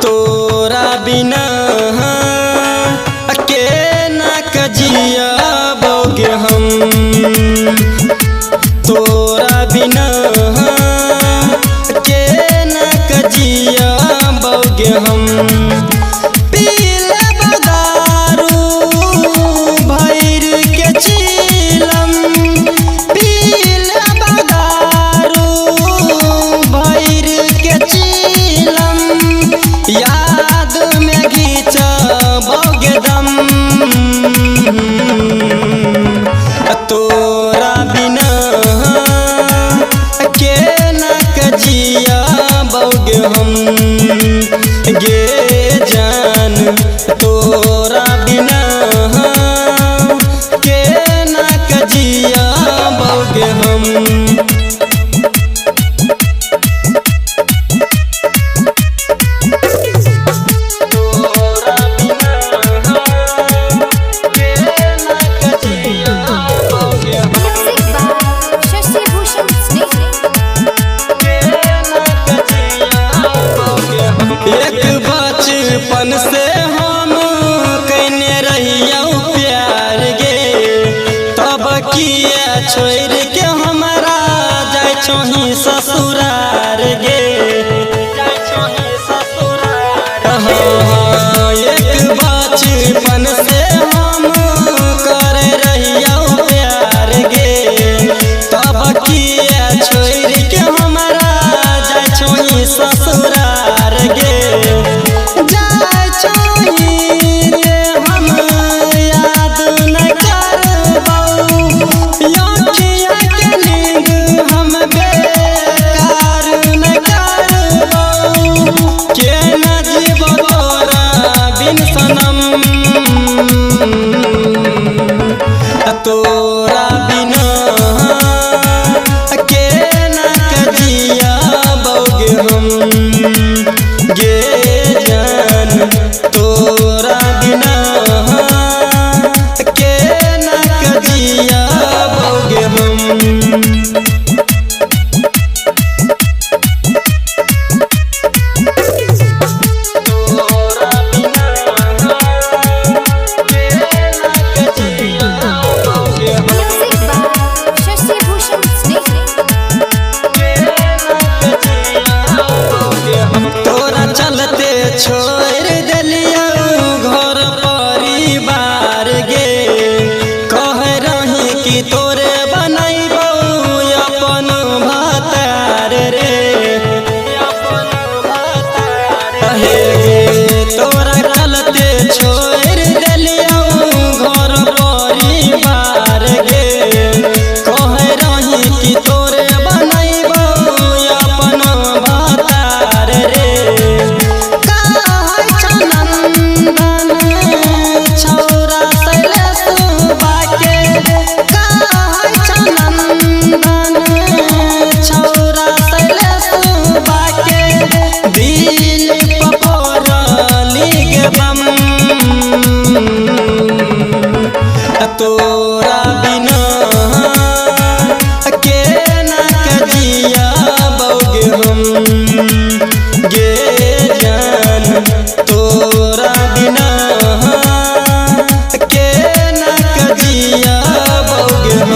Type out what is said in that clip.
तोरा बिना के ना कजिया बोगे हम। तोरा बिना के ना कजिया बोगे हम। पीले बदारू भैर के चीलम, पीले बदारू भैर के चीलम, याद में घींचबोगे दम। तोरा बिना के ना कजिया बोगे हम गे जान। तोरा बिना के ना कजिया बोगे हम। एक बचपन से हम कने रहियो प्यार गे, तब किया छोड़ के हमारा जाय छोही ससुरार गे। एक बचपन से हम कर रहियो प्यार गे, तब किया छोड़ के हमारा जाय छोही ससुरार गे। जाय छोही के हम याद न करबौ, आँखिया के नींद हम बेकार न करबौ। के न जीवो तोरा बिन सनम। तोरा बिना के ना कजिया बोगे हम गे जान। तोरा बिना के ना कजिया बोगे हम। तोरा चलते छोड़ दिलिया घर परिवार गे, कह रही कि तोरे बनैबो अपन भतार रे। हे गे तोरा चलते छोड़ दिलिया घर परिवार गे, कह रही कि तोरे बनैबो अपन भतार रे। छौरा शैलेश बाके कहै छनंदन, छौरा शैलेश बाके दिल पपरली गे बम। तोरा बिना के ना कजिया बोगे हम गे जान। तोरा बिना के ना कजिया बोगे हम।